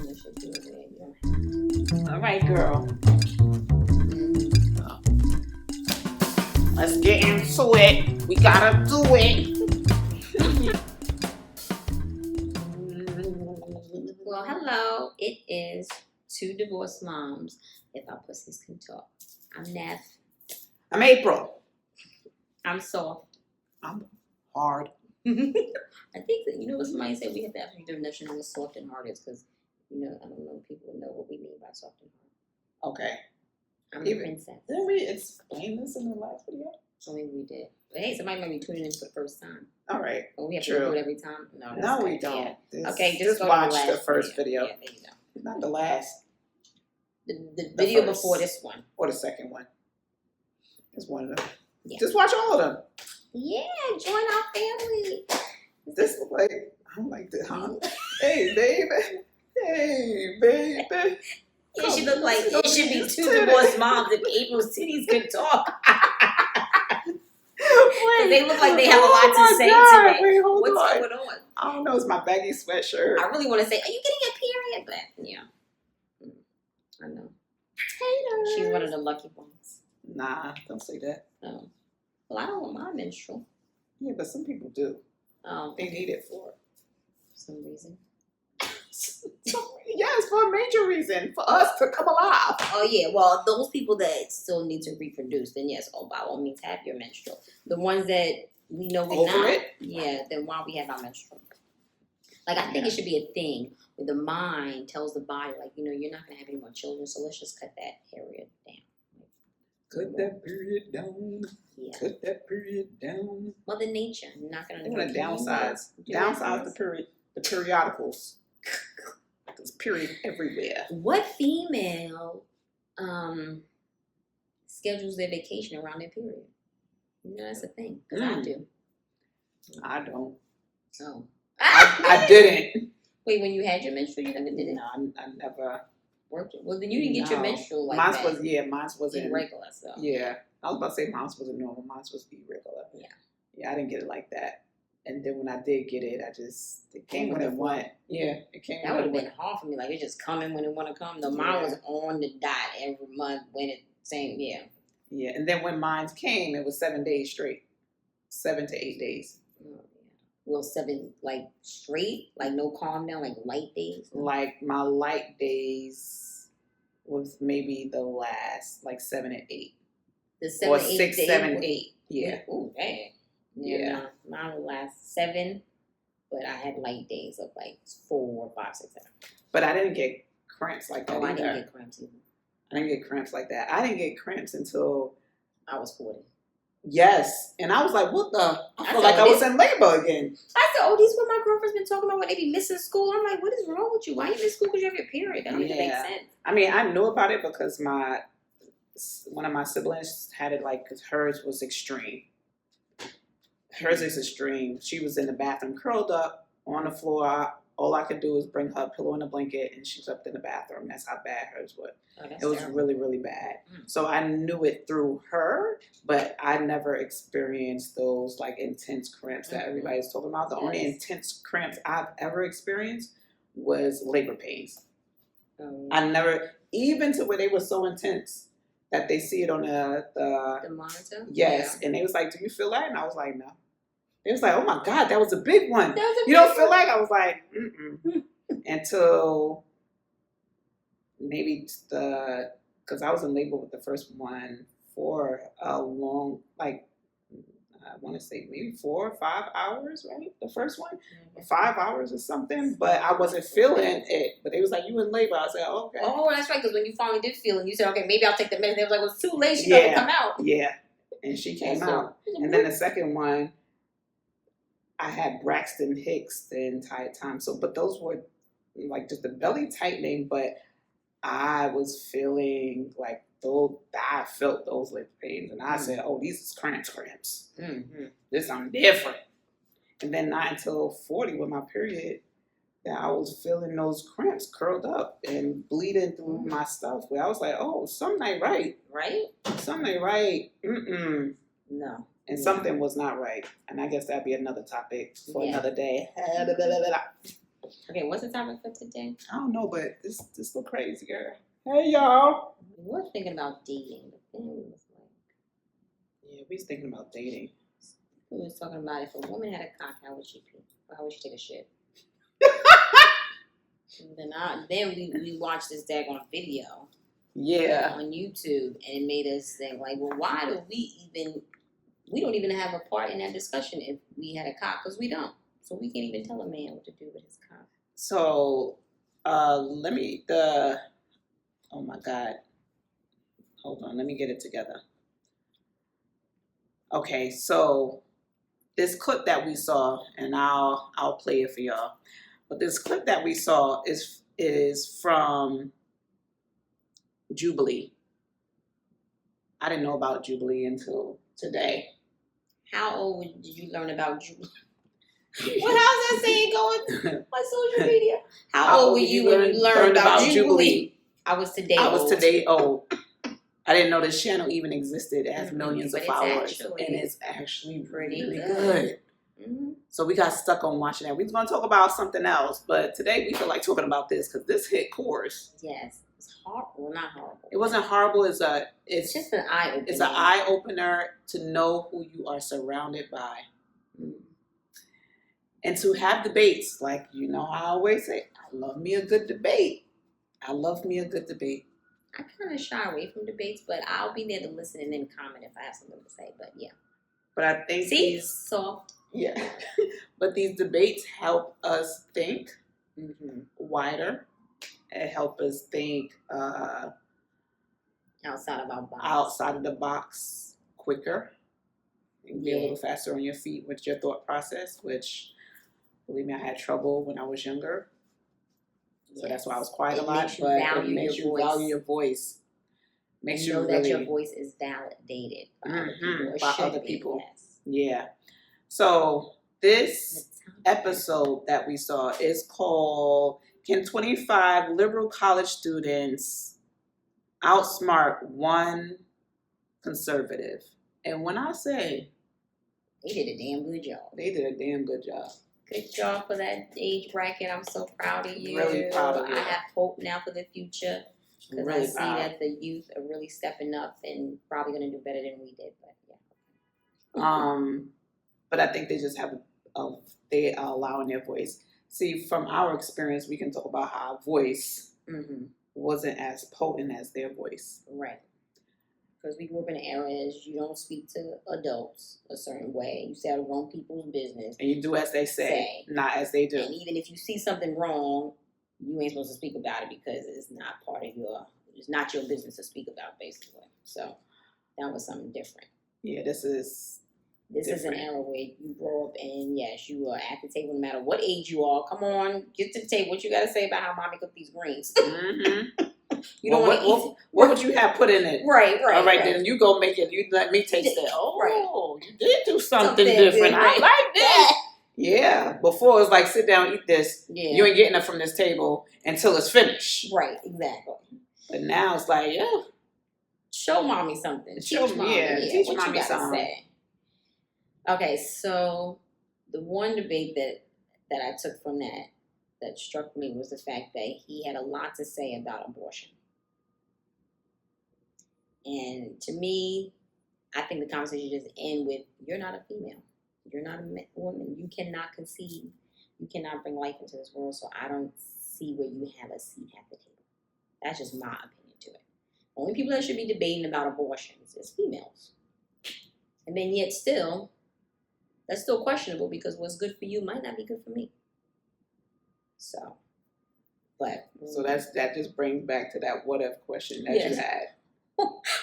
definitely should do it. All right, girl. Let's get into it. We gotta do it. Well, hello. It is Two Divorced Moms. If our pussies can talk. I'm Neff. I'm April. I'm soft. I'm hard. I think that, you know what somebody said, we have to have a definition of what soft and hard is, because, you know, I don't know if people know what we mean by soft and hard. Okay. I'm a princess. Didn't we explain this in the last video? So maybe we did. But hey, somebody might be tuning in for the first time. All right. Well, we have True. to do it every time? No, we don't. Yeah. Okay, just watch the first video. Yeah, there you go. Not the last. The video first. before this one. Or the second one. It's one of them. Yeah. Just watch all of them. Yeah, join our family. This look like, I'm like this, huh? Hey, baby. Hey, baby. It should look like it should be two divorced moms if April's titties could talk. They look like they have a lot to say today. Wait, hold What's on. going on? I don't know. It's my baggy sweatshirt. I really want to say, are you getting a period? But yeah, I know. Haters. She's one of the lucky ones. Nah, don't say that. Oh. Well, I don't want my menstrual. Yeah, but some people do. Oh, They need it for some reason. yes, for a major reason. For us to come alive. Oh yeah, well, those people that still need to reproduce, then yes, by all means have your menstrual. The ones that we know we're Over not, it? yeah, then why we have our menstrual? Like, I think it should be a thing where the mind tells the body, like, you know, you're not gonna have any more children, so let's just cut that period down. Cut that period down. Yeah. Cut that period down. Mother Nature, not gonna They want to downsize the periodicals. There's period everywhere. What female schedules their vacation around their period? You know, that's a thing. Because I do. I don't. Oh. I didn't. Wait, when you had your menstrual, you never did it? No, I never. Worked it? Well, then you didn't get your menstrual like mine that. Mine wasn't irregular. So. Yeah, I was about to say mine wasn't normal. Mine was irregular. Yeah. Yeah, I didn't get it like that. And then when I did get it, it came when it went. Yeah, it came. That would have been hard for me. Like, it just coming when it want to come. No, mine was on the dot every month when it same. Yeah. Yeah, and then when mine came, it was 7 days straight, 7 to 8 days. Oh, yeah. Well, 7 like straight, like no calm down, like light days. Like my light days was maybe the last like 7 and 8. The 7 or 8 6, days 7, 8. Yeah. Oh, dang. Yeah. No, mine would last 7, but I had light days of like 4, 5, 6, 7. But I didn't get cramps like that. Oh, I didn't get cramps either. I didn't get cramps like that. I didn't get cramps until I was 40. Yes. And I was like, what the? I felt like I was in labor again. I said, oh, these what my girlfriend's been talking about when they be missing school. I'm like, what is wrong with you? Why you miss school because you have your period? That don't even make sense. I mean, I knew about it because one of my siblings had it like, because hers was extreme. Hers is extreme. She was in the bathroom curled up on the floor. All I could do was bring her a pillow and a blanket, and she's up in the bathroom. That's how bad hers was. Oh, it was really, really bad. So I knew it through her, but I never experienced those like intense cramps that everybody's talking about. The only intense cramps I've ever experienced was labor pains. I never, even to where they were so intense that they see it on the monitor. Yes, and they was like, "Do you feel that?" And I was like, "No." It was like, "Oh my God, that was a big one." You don't feel like? I was like, until maybe because I was in labor with the first one for a long, like, I want to say maybe 4 or 5 hours, right? The first one, 5 hours or something, but I wasn't feeling it. But they was like, "You in labor?" I said, "Oh, okay." Oh, that's right, because when you finally did feel it, you said, "Okay, maybe I'll take the medicine." They was like, "Well, it's too late. She's going to come out." Yeah, and she came out. And then the second one, I had Braxton Hicks the entire time. So, but those were like just the belly tightening, but I was feeling like I felt those labor pains, and I said, "Oh, these is cramps. This is something different." And then not until 40 with my period that I was feeling those cramps curled up and bleeding through my stuff. Where I was like, "Oh, something ain't right. Right? Something ain't right. No." And something was not right. And I guess that'd be another topic for another day. Okay, what's the topic for today? I don't know, but this look crazy, girl. Hey, y'all. We were thinking about dating, but then we was like, Yeah, we was thinking about dating. we was talking about if a woman had a cock, how would she pee? Or how would she take a shit? Then we watched this daggone video Yeah. on YouTube, and it made us think like, well, why do we don't even have a part in that discussion if we had a cock, because we don't. So we can't even tell a man what to do with his cock. So, oh my God. Hold on, let me get it together. Okay, so this clip that we saw, and I'll play it for y'all. But this clip that we saw is from Jubilee. I didn't know about Jubilee until today. How old did you learn about Jubilee? Well, how's that saying going on social media? How old were you when you learned about Jubilee? I was today old. I didn't know this channel even existed. It has millions of followers. And it's actually pretty really good. Mm-hmm. So we got stuck on watching that. We was going to talk about something else, but today we feel like talking about this because this hit course. Yes. It's horrible. Well, not horrible. It wasn't horrible. It's just an eye opener. It's an eye opener to know who you are surrounded by. Mm. And to have debates, like, you know, I always say, I love me a good debate. I love me a good debate. I kind of shy away from debates, but I'll be there to listen and then comment if I have something to say. But yeah. But I think soft. Yeah. But these debates help us think wider. It helps us think outside of our box. Outside of the box quicker. And be a little faster on your feet with your thought process, which, believe me, I had trouble when I was younger. So that's why I was quiet a lot. But it makes you value your voice. Makes you know that your voice is validated by other people. Yes. Yeah. So this episode that we saw is called "Can 25 Liberal College Students Outsmart One Conservative?" And when I say they did a damn good job. They did a damn good job. Good job for that age bracket. I'm so proud of you. Really proud of you. I have hope now for the future because I see that the youth are really stepping up and probably going to do better than we did. But yeah. But I think they just have they are allowing their voice. See, from our experience, we can talk about how our voice wasn't as potent as their voice. Right. Because we grew up in areas you don't speak to adults a certain way. You say out of grown people's business. And you do as they say, not as they do. And even if you see something wrong, you ain't supposed to speak about it because it's not it's not your business to speak about, basically. So that was something different. Yeah, this is an era where you grow up and yes, you are at the table no matter what age you are. Come on, get to the table. What you got to say about how mommy cooked these greens? You don't want to eat. What would you have put in it? Right. All right, then you go make it. You let me taste it. Oh, you did do something different. I like that. Yeah. Before it was like, sit down, eat this. Yeah. You ain't getting it from this table until it's finished. Right. Exactly. But now it's like, show mommy something. Teach mommy something. Say. Okay, so the one debate that I took from that struck me was the fact that he had a lot to say about abortion. And to me, I think the conversation just end with, you're not a female. You're not a woman. You cannot conceive. You cannot bring life into this world. So I don't see where you have a seat at the table. That's just my opinion to it. Only people that should be debating about abortions is females. And then yet still, that's still questionable because what's good for you might not be good for me. So that just brings back to that what if question that you had.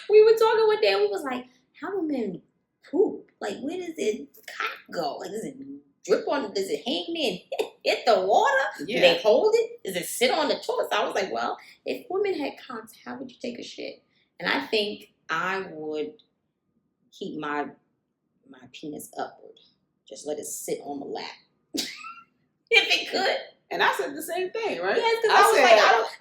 We were talking one day and we was like, how do men poop? Like, where does it cock go? Like, does it drip on, does it hang there and hit the water? Yeah. Do they hold it? Does it sit on the toilet? So I was like, well, if women had cocks, how would you take a shit? And I think I would keep my penis upward. Just let it sit on the lap. If it could. And I said the same thing, right? Yes, because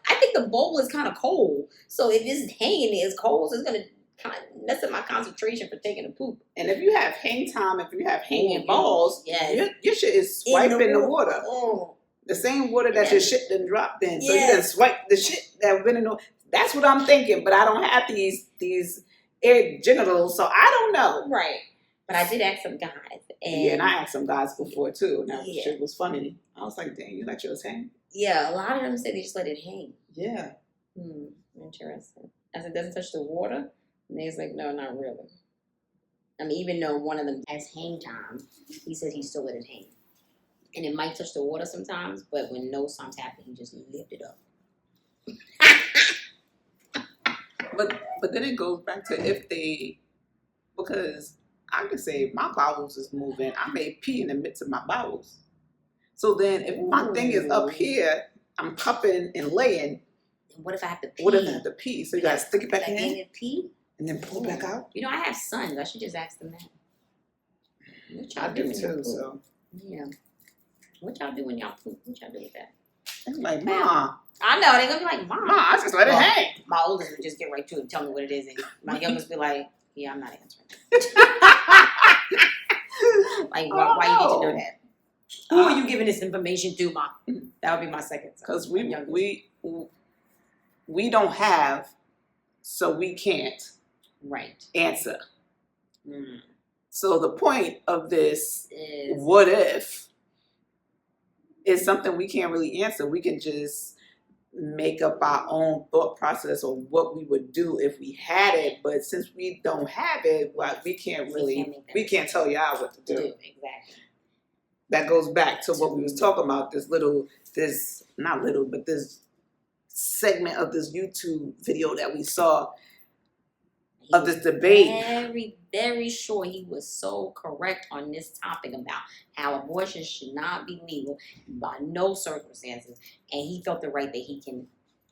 I think the bowl is kind of cold. So if it's hanging there, it's cold, so it's going to kind of mess up my concentration for taking a poop. And if you have hang time, if you have hanging balls, your shit is swiping the water. Oh, The same water that your shit done dropped in. So you Yes. done swipe the shit that been in the. That's what I'm thinking, but I don't have these air genitals, so I don't know. Right. But I did ask some guys. And I asked some guys before too. And that Yeah. shit was funny. I was like, dang, you let yours hang? Yeah, a lot of them say they just let it hang. Yeah. Interesting. I said, doesn't touch the water? And they was like, no, not really. I mean, even though one of them has hang time, he said he still let it hang. And it might touch the water sometimes, but when no time's happening, he just lift it up. But then it goes back to if they, because I can say my bowels is moving. I may pee in the midst of my bowels. So then if my thing is up here, I'm cupping and laying. And what if I have to pee? What if I have to pee? So you gotta stick it back in and pee? and then pull it back out? You know, I have sons. I should just ask them that. What y'all I do when y'all too, poop? so. Yeah. What y'all do when y'all poop? What y'all do with that? I'm like, Ma. I know, they're gonna be like, Mom. Ma, I just let it hang. My oldest would just get right to it and tell me what it is. And my youngest be like, yeah, I'm not answering. Like, why you need to know that? Who are you giving this information to, Mom? That would be my second son. Because we don't have, so we can't right answer. So the point of this is what if is something we can't really answer. We can just make up our own thought process of what we would do if we had it. But since we don't have it, well, we can't tell y'all what to do. Exactly. That goes back to what we was talking about, this segment of this YouTube video that we saw of this debate. Very, very sure he was so correct on this topic about how abortion should not be legal by no circumstances. And he felt the right that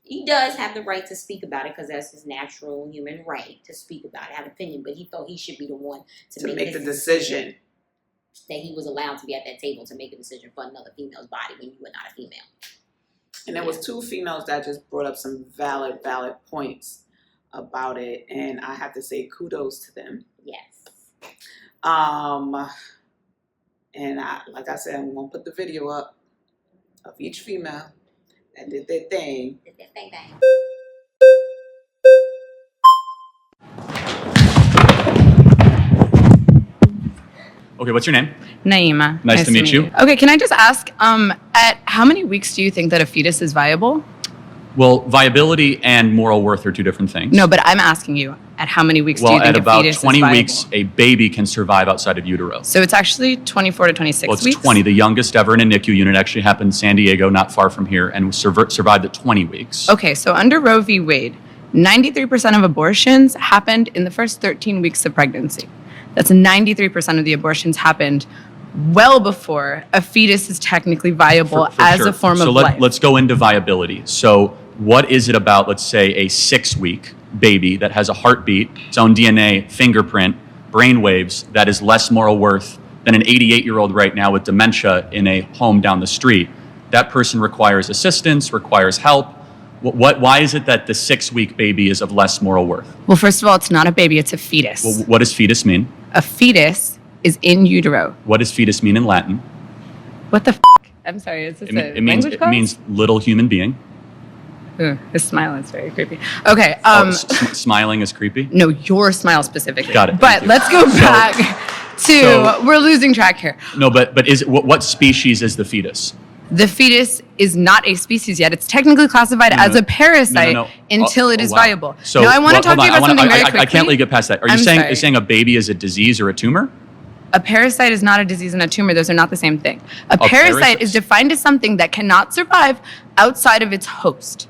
he does have the right to speak about it because that's his natural human right to speak about it, have an opinion. But he felt he should be the one to make the decision. That he was allowed to be at that table to make a decision for another female's body when you were not a female. And there was two females that just brought up some valid points about it, and I have to say kudos to them. Yes. And like I said, I'm gonna put the video up of each female that did their thing. Okay, what's your name? Naima. Nice to meet you. Okay, can I just ask, at how many weeks do you think that a fetus is viable? Well, viability and moral worth are two different things. No, but I'm asking you, at how many weeks do you think a fetus is viable? Well, at about 20 weeks, a baby can survive outside of utero. So it's actually 24 to 26 weeks? weeks? 20. The youngest ever in a NICU unit actually happened in San Diego, not far from here, and survived at 20 weeks. Okay, so under Roe v. Wade, 93% of abortions happened in the first 13 weeks of pregnancy. That's 93% of the abortions happened well before a fetus is technically viable For as sure. a form of life. Let's go into viability. So what is it about, let's say, a 6-week baby that has a heartbeat, its own DNA, fingerprint, brain waves, that is less moral worth than an 88-year-old right now with dementia in a home down the street? That person requires assistance, requires help. Why is it that the 6-week baby is of less moral worth? Well, first of all, it's not a baby, it's a fetus. Well, what does fetus mean? A fetus is in utero. What does fetus mean in Latin? What the f***? I'm sorry, is this It means little human being. Ooh, his smile is very creepy. Okay. Smiling is creepy? No, your smile specifically. Got it. But let's go back to, we're losing track here. No, but what species is the fetus? The fetus is not a species yet. It's technically classified as a parasite until it is viable. So, no, I want to talk to you about something very quickly. I can't let you get past that. Are you saying a baby is a disease or a tumor? A parasite is not a disease and a tumor. Those are not the same thing. A parasite is defined as something that cannot survive outside of its host.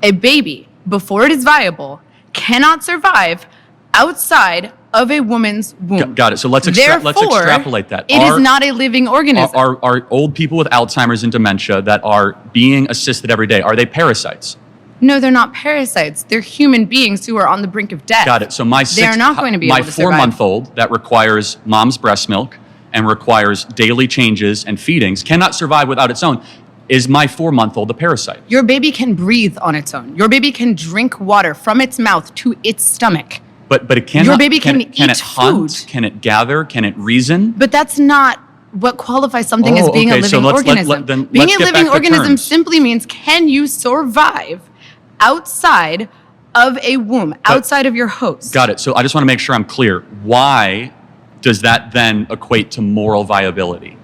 A baby, before it is viable, cannot survive outside of a woman's womb. Got it. So let's extrapolate that. It is not a living organism. Are old people with Alzheimer's and dementia that are being assisted every day, are they parasites? No, they're not parasites. They're human beings who are on the brink of death. Got it. So they're not going to be able to survive. My 4-month-old that requires mom's breast milk and requires daily changes and feedings cannot survive without its own. Is my 4-month-old a parasite? Your baby can breathe on its own. Your baby can drink water from its mouth to its stomach. But it cannot. Your baby can eat it hunt? food. Can it gather? Can it reason? But that's not what qualifies something as being a living organism. Being a living organism simply means, can you survive outside of a womb, outside of your host? Got it. So I just want to make sure I'm clear. Why does that then equate to moral viability?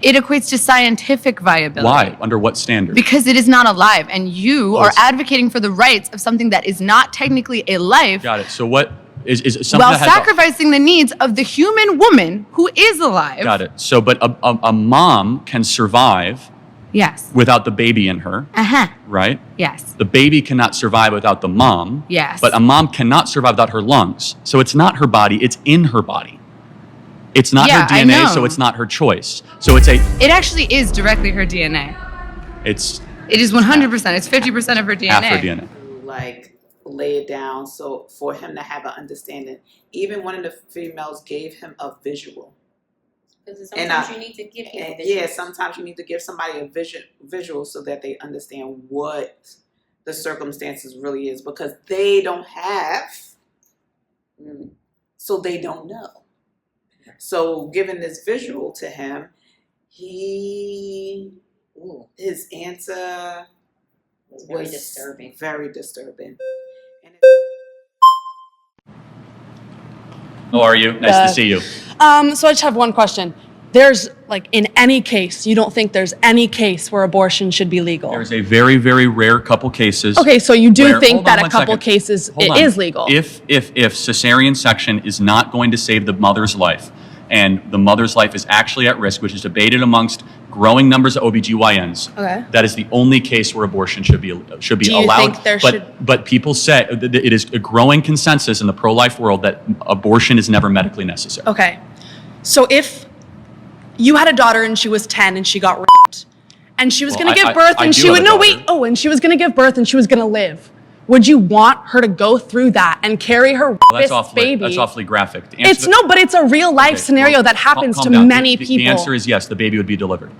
It equates to scientific viability. Why? Under what standard? Because it is not alive, and you are advocating for the rights of something that is not technically a life. Got it. So what is something while that has sacrificing the needs of the human woman who is alive. Got it. So, but a mom can survive. Yes. Without the baby in her. Uh-huh. Right? Yes. The baby cannot survive without the mom. Yes. But a mom cannot survive without her lungs. So it's not her body, it's in her body. It's not her DNA, so it's not her choice. So it's It actually is directly her DNA. It is 100%. It's 50% of her DNA. Half her DNA. Like, lay it down so for him to have an understanding. Even one of the females gave him a visual. Because sometimes you need to give people visuals. Yeah, sometimes you need to give somebody a visual so that they understand what the circumstances really is, because they don't have, so they don't know. So giving this visual to him, his answer was very disturbing. Very disturbing. How are you? Nice to see you. So I just have one question. There's, like, in any case, you don't think there's any case where abortion should be legal? There's a very, very rare couple cases. Okay, so you do think that a couple cases it is legal? If cesarean section is not going to save the mother's life, and the mother's life is actually at risk, which is debated amongst growing numbers of OBGYNs, that is the only case where abortion should be allowed. Do you think there but people say that it is a growing consensus in the pro-life world that abortion is never medically necessary. Okay, so if you had a daughter and she was 10 and she got raped, and she was going to give birth, and she would and she was going to give birth and she was going to live, would you want her to go through that and carry her baby? That's awfully graphic. But it's a real life scenario that happens to many people. The answer is yes, the baby would be delivered.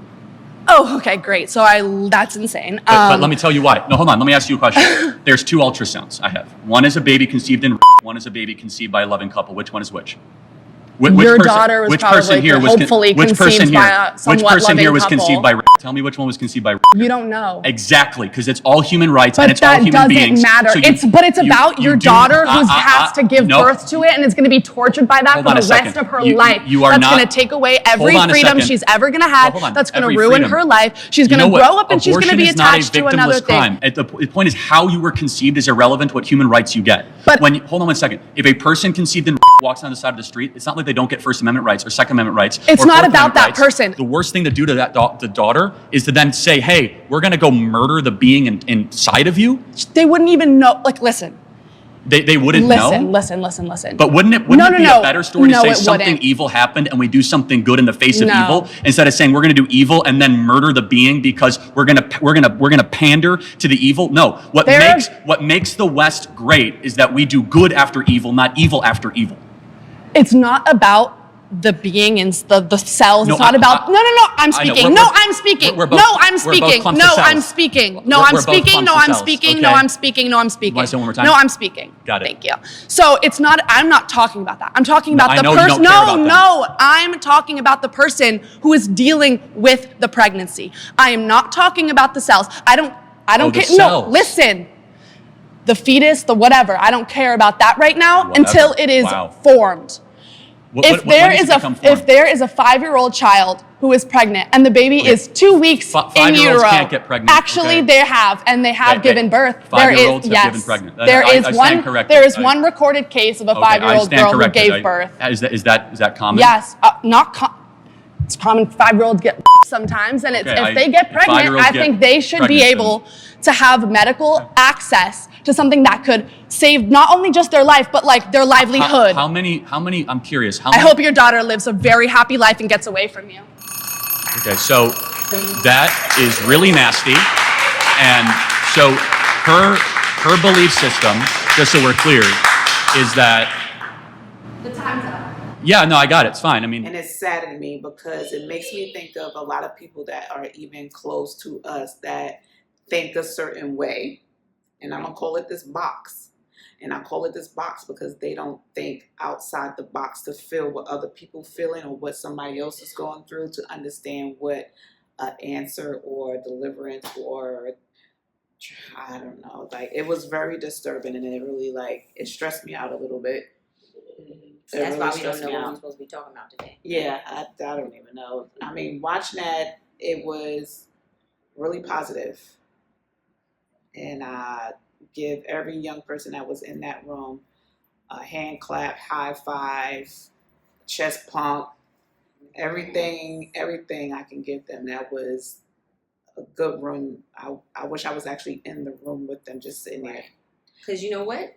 Oh, okay, great. So that's insane. But let me tell you why. No, hold on. Let me ask you a question. There's 2 ultrasounds I have. One is a baby conceived in one is a baby conceived by a loving couple. Which one is which? Your daughter was probably hopefully conceived by a somewhat loving couple. Which person here was conceived by? Tell me which one was conceived by. You don't know. Exactly, because it's all human rights and it's all human beings. But that doesn't matter. It's about your daughter who has to give birth to it and is going to be tortured by that for the rest of her life. That's going to take away every freedom she's ever going to have. That's going to ruin her life. She's going to grow up and she's going to be attached to another thing. The point is, how you were conceived is irrelevant. What human rights you get. But hold on one second. If a person conceived in walks down the side of the street, it's not like they don't get First Amendment rights or Second Amendment rights. It's not about that person. The worst thing to do to the daughter is to then say, hey, we're going to go murder the being inside of you. They wouldn't even know. Like, listen. They wouldn't know? Listen. But wouldn't it be a better story to say something evil happened and we do something good in the face of evil, instead of saying we're going to do evil and then murder the being because we're going to pander to the evil? No. What makes the West great is that we do good after evil, not evil after evil. It's not about the being in the cells. It's not about. I'm speaking. I'm speaking. I'm speaking. I'm speaking. I'm speaking. Got it. Thank you. So it's not. I'm not talking about that. I'm talking about the person. I'm talking about the person who is dealing with the pregnancy. I am not talking about the cells. I don't care. No, listen. The fetus, the whatever. I don't care about that right now until it is formed. If there is a 5-year-old child who is pregnant and the baby is 2 weeks in utero, can't get pregnant. Actually, they have given birth. 5-year-olds have given pregnant. There is one recorded case of a 5-year-old girl who gave birth. Is that common? Yes, it's common. 5-year-olds get sometimes, and if they get pregnant, I think they should be able to have medical access to something that could save not only just their life, but like their livelihood. How many, I'm curious. I hope your daughter lives a very happy life and gets away from you. Okay, so that is really nasty. And so her belief system, just so we're clear, is that... The time's up. Yeah, no, I got it. It's fine. I mean... And it's saddening me because it makes me think of a lot of people that are even close to us that think a certain way. And I'm going to call it this box. And I call it this box because they don't think outside the box to feel what other people feeling or what somebody else is going through to understand what an answer or deliverance or I don't know. Like it was very disturbing and it really it stressed me out a little bit. So that's why we don't know what we're supposed to be talking about today. Yeah, I don't even know. I mean, watching that, it was really positive. And I give every young person that was in that room a hand clap, high five, chest pump, everything I can give them. That was a good room. I wish I was actually in the room with them, just sitting there. Because you know what?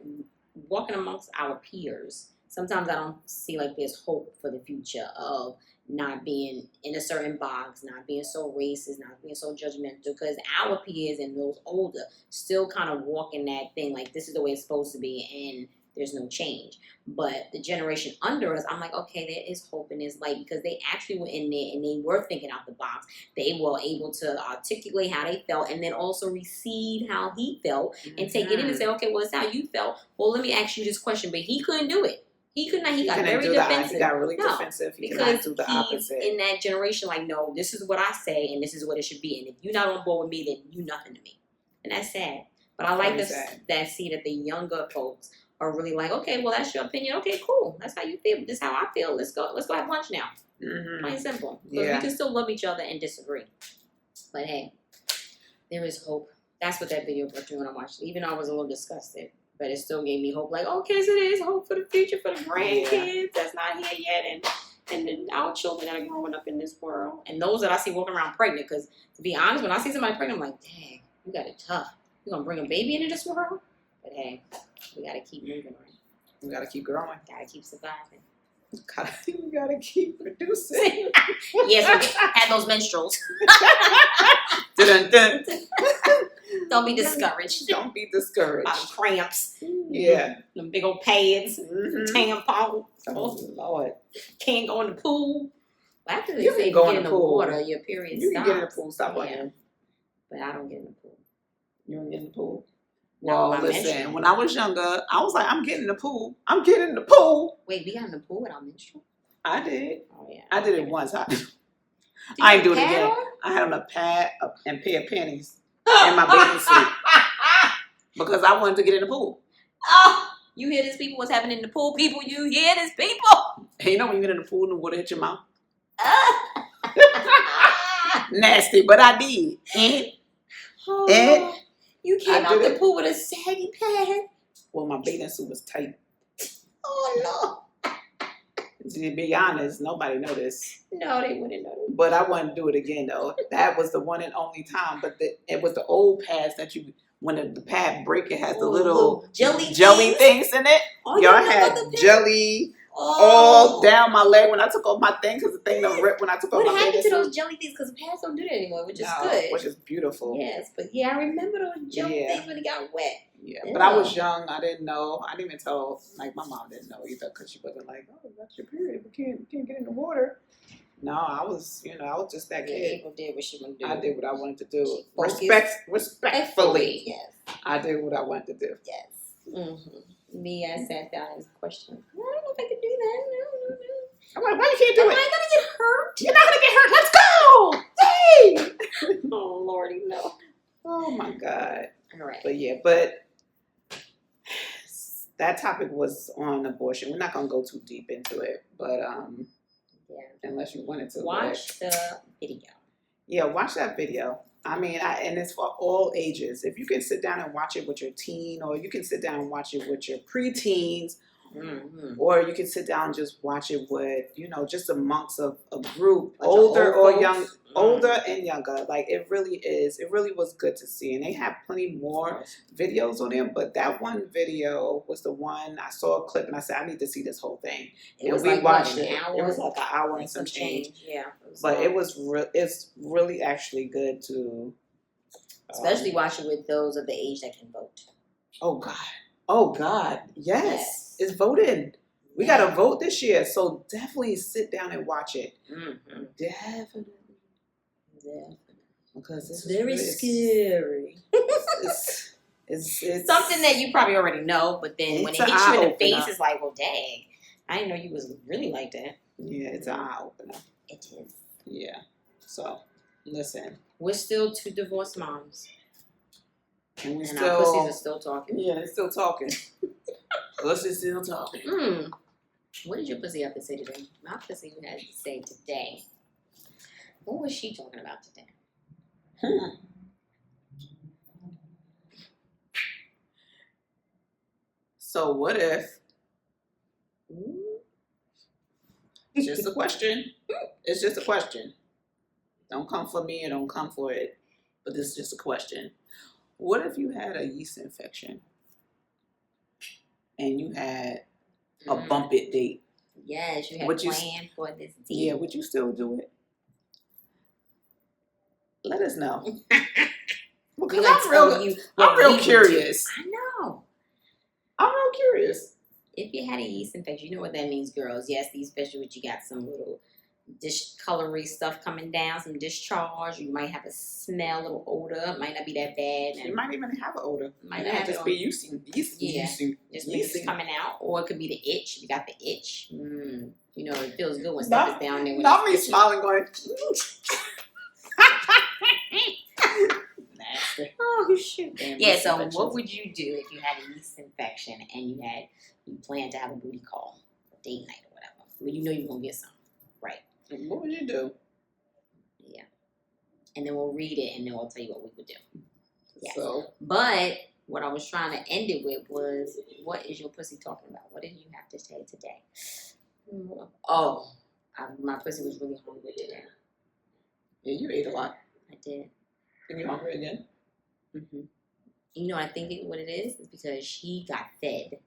Walking amongst our peers, sometimes I don't see like there's hope for the future of not being in a certain box, not being so racist, not being so judgmental, because our peers and those older still kind of walking that thing like this is the way it's supposed to be and there's no change. But the generation under us, I'm like, okay, there is hope and there's light because they actually were in there and they were thinking out the box. They were able to articulate how they felt and then also receive how he felt and take it in and say, okay, well, it's how you felt. Well, let me ask you this question. But he couldn't do it. He could not. He got very defensive. He got really defensive. He because do the opposite. In that generation, like, no, this is what I say, and this is what it should be. And if you're not on board with me, then you nothing to me. And that's sad. But I like that see that the younger folks are really like, okay, well, that's your opinion. Okay, cool. That's how you feel. This is how I feel. Let's go have lunch now. Plain and simple. Because we can still love each other and disagree. But hey, there is hope. That's what that video brought me when I watched it. Even though I was a little disgusted. But it still gave me hope. Like, okay, so there is hope for the future for the grandkids that's not here yet. And then our children that are growing up in this world. And those that I see walking around pregnant. Because to be honest, when I see somebody pregnant, I'm like, dang, you got it tough. You going to bring a baby into this world? But hey, we got to keep moving, right? We got to keep growing. Got to keep surviving. You got to keep producing. Yeah, so had those menstruals. Dun-dun-dun. Don't be discouraged. Don't be discouraged. By the cramps. Yeah. Them big old pads. Tampon. Oh, Lord. Can't go in the pool. Well, after they You say can go get in the the pool. water, your period You stops. can get in the pool. Stop Yeah. But I don't get in the pool. You don't get in the pool? No, Well, I listen, menstrual. when I was younger, I was like, I'm getting in the pool. I'm getting in the pool. Wait, we got in the pool without menstrual? I did. Oh, yeah. I did it once. I you ain't do it pad again. on? I had on a pad and pair of panties in my bathing suit because I wanted to get in the pool. Oh, you hear this, people? What's happening in the pool? People, you hear this, people? And you know when you get in the pool and the water hit your mouth? Nasty, but I did. And you came I out did the it. pool with a saggy pad. well, my bathing suit was tight. Oh, To be honest, nobody noticed. no. No, they wouldn't know. But I wouldn't do it again though. That was the one and only time. But it was the old pads that you, when the pad break, it has the Oh, little jelly things in it. Oh, Y'all you know had about the jelly Oh. all down my leg when I took off my thing because the thing done ripped when I took off What my happened bathing to suit. those jelly things? Because pads don't do that anymore, which is No, good. which is beautiful. Yes, but yeah, I remember those jelly Yeah. things when it got wet. Yeah, but I was young. I didn't know. I didn't even tell. Like my mom didn't know either because she wasn't like, "Oh, that's your period. We can't get in the water." No, I was. I was just that Yeah, kid. April did what she wanted to do. I did what I wanted to do. She focused. Respectfully, Yes. I did what I wanted to do. Yes. Mm-hmm. Me, I sat down and questioned. I don't know if I could do that. No. I'm like, why you can't do Am it? I gonna get hurt? You're not gonna get hurt. Let's go. Hey. Oh Lordy, no. Oh my God. All right. But that topic was on abortion. We're not gonna go too deep into it, but Yeah. unless you wanted to Watch the video. Yeah, watch that video. I mean, and it's for all ages. If you can sit down and watch it with your teen, or you can sit down and watch it with your preteens, or you can sit down and just watch it with, just amongst a group, older or young, older and younger. Like it really was good to see. And they have plenty more videos on them, but that one video was the one I saw a clip and I said, I need to see this whole thing. It was we like watched an it. hour. It was like an hour and some change. Yeah. But it's really actually good to, especially watch it with those of the age that can vote. Oh God, yes. It's voting. We gotta vote this year, so definitely sit down and watch it. Mm-hmm. Definitely. Yeah. Because It's very scary. It's something that you probably already know, but then when it hits you in the face, it's like, well, dang, I didn't know you was really like that. Yeah, it's an eye opener. It is. Yeah. So, listen. We're still 2 divorced moms. And our pussies are still talking. Yeah, they're still talking. Pussy's still talking. What did your pussy have to say today? My pussy had to say today. What was she talking about today? So what if? It's just a question. It's just a question. Don't come for me or don't come for it. But this is just a question. What if you had a yeast infection and you had a bump it date? Yes, you had planned for this date. Yeah, would you still do it? Let us know. Because I'm real curious. I know. I'm real curious. If you had a yeast infection, you know what that means, girls. Yes, especially when you got some little discolory stuff coming down, some discharge. You might have a smell, a little odor. It might not be that bad. You might even have an odor. Might not just be yeast. Yeah, just yeast coming out. Or it could be the itch. You got the itch. You know, it feels good when stuff is down there. Not me smiling going, nasty. Oh, shoot. Yeah, so what would you do if you had a yeast infection and you planned to have a booty call, a date night or whatever? Well, you know you're going to get some, right? What would you do? Yeah. And then we'll read it and then we'll tell you what we would do. Yes. So, but what I was trying to end it with was, what is your pussy talking about? What did you have to say today? My pussy was really hungry today. Yeah, you ate a lot. I did. And you hungry again? Mm-hmm. You know, I think what it is because she got fed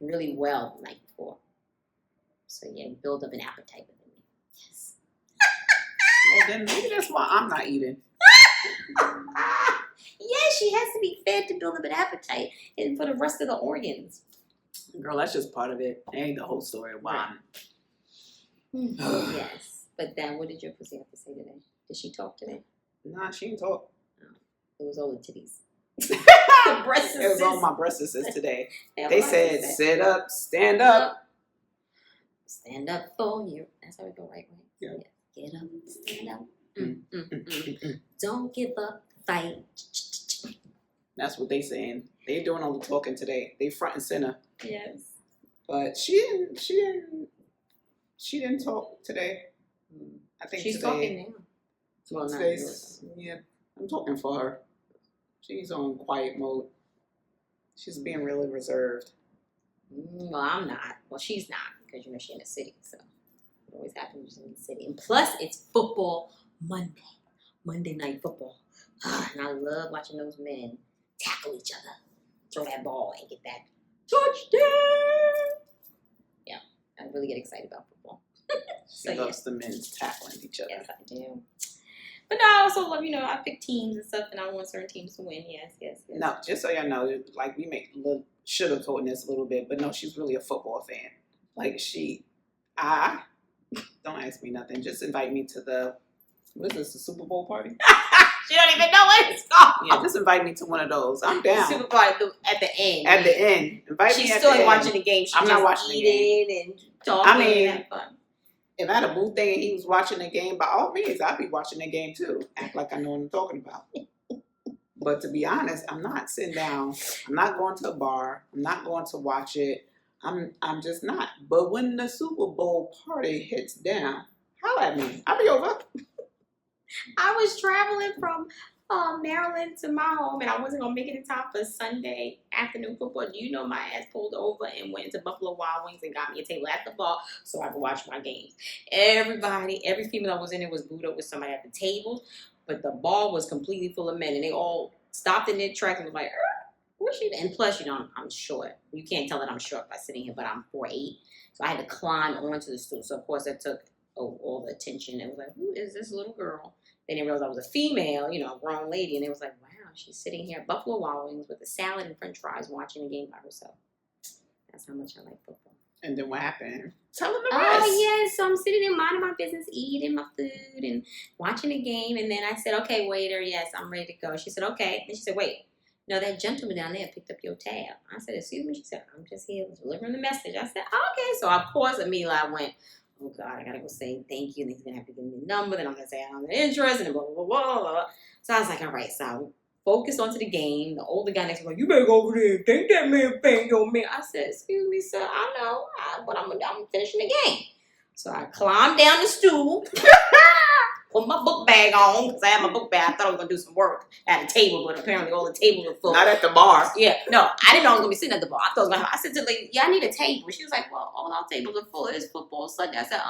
really well the night before. So yeah, build up an appetite within me. Yes. Well, then maybe that's why I'm not eating. Yeah, she has to be fed to build up an appetite and for the rest of the organs. Girl, that's just part of it. That ain't the whole story of why. Yes. But then what did your pussy have to say today? Did she talk today? Nah, she didn't talk. It was all the titties. The breasts. It was all my breasts today. They said, sit up, stand up. Stand up for you. That's how we go, right? Yeah. Get up, stand up. Don't give up, fight. That's what they saying. They doing all the talking today. They front and center. Yes. But she didn't talk today. I think she's today, talking now. Well, not yours. Yeah, I'm talking for her. She's on quiet mode. She's being really reserved. Well, I'm not. Well, she's not because you know she's in the city, so it always happens in the city. And plus, it's football Monday night football, and I love watching those men tackle each other, throw that ball, and get that touchdown. Yeah, I really get excited about football. She loves the men tackling each other. Yes, I do. But no, I also love, I pick teams and stuff, and I want certain teams to win. Yes. No, just so y'all know, like we make sugarcoating this a little bit, but no, she's really a football fan. Like don't ask me nothing. Just invite me to the the Super Bowl party? She don't even know what it's called. Yeah, just invite me to one of those. I'm down. Super Bowl at the end. At the end, invite me. She's still ain't watching the game. I'm not watching the game. And talking and having fun. If I had a boo thing and he was watching the game, by all means, I'd be watching the game too. Act like I know what I'm talking about. But to be honest, I'm not sitting down. I'm not going to a bar. I'm not going to watch it. I'm just not. But when the Super Bowl party hits down, holla at me. I'll be over. I was traveling from Maryland to my home, and I wasn't going to make it in time for Sunday afternoon football. Do you know my ass pulled over and went into Buffalo Wild Wings and got me a table at the bar so I could watch my games. Every female that was in there was booed up with somebody at the tables, but the bar was completely full of men, and they all stopped in their tracks and was like, what's she? And plus, I'm short. You can't tell that I'm short by sitting here, but I'm 4'8", so I had to climb onto the stool. So, of course, that took all the attention. It was like, who is this little girl? Then they realized I was a female, a grown lady, and they was like, wow, she's sitting here at Buffalo Wild Wings with a salad and french fries watching the game by herself. That's how much I like football. And then what happened? Tell them the rest. Oh, yeah, so I'm sitting there minding my business, eating my food and watching the game, and then I said, okay, waiter, yes, I'm ready to go. She said, okay. And she said, wait, no, that gentleman down there picked up your tab. I said, excuse me. She said, I'm just here delivering the message. I said, okay. So of course, immediately I went, oh God, I gotta go say thank you. And he's gonna have to give me a number. Then I'm gonna say I'm interested and blah, blah, blah, blah. So I was like, all right. So I focused onto the game. The older guy next to me, like, you better go over there and thank that man, thank your man. I said, excuse me, sir, I know, but I'm finishing the game. So I climbed down the stool, put my book bag on, because I had my book bag. I thought I was going to do some work at a table, but apparently all the tables were full. Not at the bar. Yeah, no, I didn't know I was going to be sitting at the bar. I thought I said to the lady, yeah, I need a table. She was like, well, all our tables are full. It's football Sunday. I said,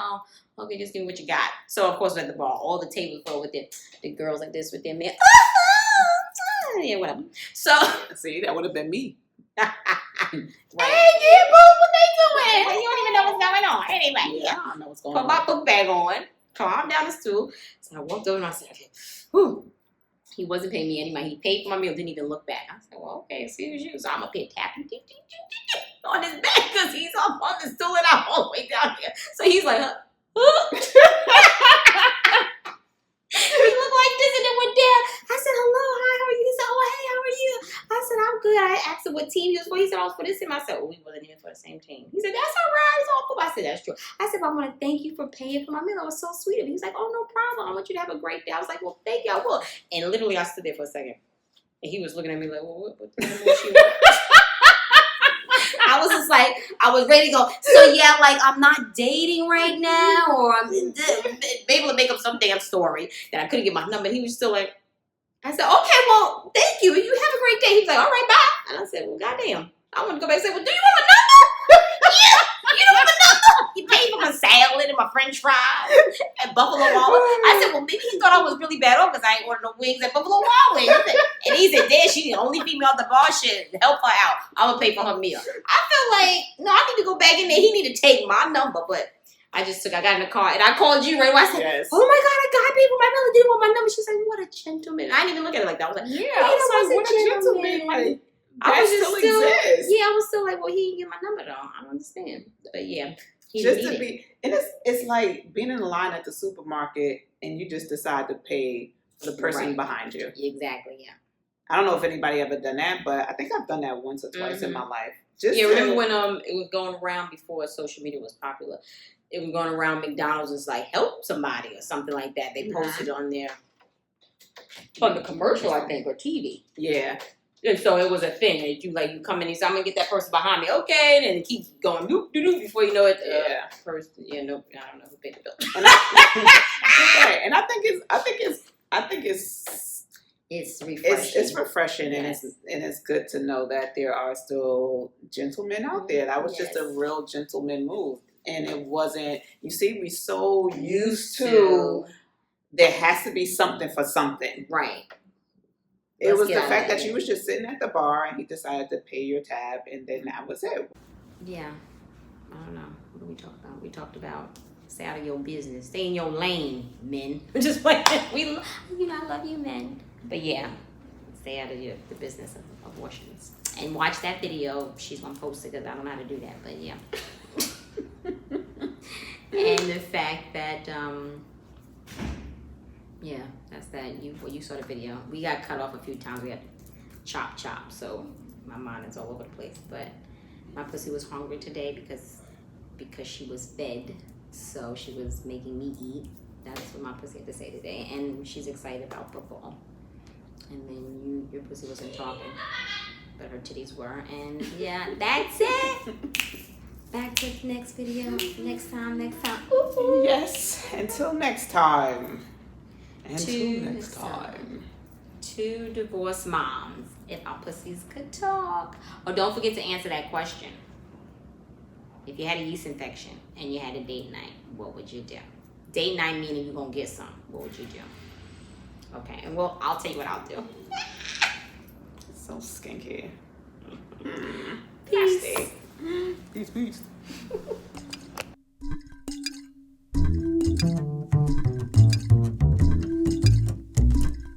okay, just give me what you got. So, of course, we're at the bar. All the tables full with the girls like this with their men. Yeah, whatever. So, see, that would have been me. Right. Hey, yeah, boo, what they doing? Well, you don't even know what's going on. Anyway, Yeah, I don't know what's going put on. my book bag on, calm down the stool. So I walked over and I said, okay, whew. He wasn't paying me any money. He paid for my meal, didn't even look back. I said, well, okay, excuse you. So I'm up here tapping on his back because he's up on the stool and I'm all the way down here. So he's like, he looked like this and then went down. I said, hello, hi, how are you? He said, oh, hey, how are you? I said, I'm good. I asked him what team he was for. He said, I was for this team. I said, oh, we wasn't even for the same team. He said, that's all right. It's all football. I said, that's true. I said, but I want to thank you for paying for my meal. That was so sweet of you. He was like, oh, no problem. I want you to have a great day. I was like, well, thank you. I will. And literally, I stood there for a second. And he was looking at me like, well, what the hell was she want? I was just like, I was ready to go. So yeah, like I'm not dating right now, or I'm able to make up some damn story that I couldn't get my number. He was still like, I said, okay, well, thank you. You have a great day. He was like, all right, bye. And I said, well, goddamn. I want to go back and say, well, do you want my number? Yeah, you don't want my number. He paid for my salad and my French fries at Buffalo Wild Wings. I said, well, maybe he thought I was really bad off because I ain't ordered no wings at Buffalo Wild Wings. And he said, Dad, she the only female at the bar. Shit, help her out. I'm going to pay for her meal. I feel like, no, I need to go back in there. He need to take my number, but I got in the car and I called you right away. I said, Yes. oh my God, I got people. My brother didn't want my number. She's like, what a gentleman. I didn't even look at it like that. I was like, Yeah, I was like, what a gentleman. Like, I was that just still exists. Yeah, I was still like, well, he didn't get my number though. I don't understand. But yeah, he Just didn't to need it. be, and it's like being in the line at the supermarket and you just decide to pay for the person Right. behind you. Exactly, yeah. I don't know if anybody ever done that, but I think I've done that once or twice in my life. Just Yeah, to- remember when it was going around before social media was popular? It was going around McDonald's was like, help somebody or something like that. They posted on there on the commercial, I think, or TV. Yeah. And so it was a thing that you come in and say, I'm gonna get that person behind me, okay, and then it keeps going doop doop doop before you know it. Person, no, I don't know who paid the bill. Right. And I think It's refreshing. it's refreshing, Yes. and it's good to know that there are still gentlemen out there. That was just a Yes. real gentleman move, and it wasn't. You see, we so used to there has to be something for something. Right. It Let's was the get out fact of that here. you was just sitting at the bar and he decided to pay your tab, and then that was it. Yeah. I don't know. What did we talk about? We talked about stay out of your business. Stay in your lane, men. Just like I love you, men. But yeah, stay out of the business of abortions. And watch that video. She's gonna post it because I don't know how to do that. But yeah. And the fact that yeah, that's that. You saw the video. We got cut off a few times. We had chop, so my mind is all over the place. But my pussy was hungry today because she was fed, so she was making me eat. That's what my pussy had to say today, and she's excited about football. And then your pussy wasn't talking, but her titties were. And yeah, that's it. Back to the next video. Next time. Ooh. Yes. Until next time. Two divorced moms. If our pussies could talk. Oh, don't forget to answer that question. If you had a yeast infection and you had a date night, what would you do? Date night meaning you're gonna get some. What would you do? Okay, and I'll tell you what I'll do. So skinky. Peace. Peace.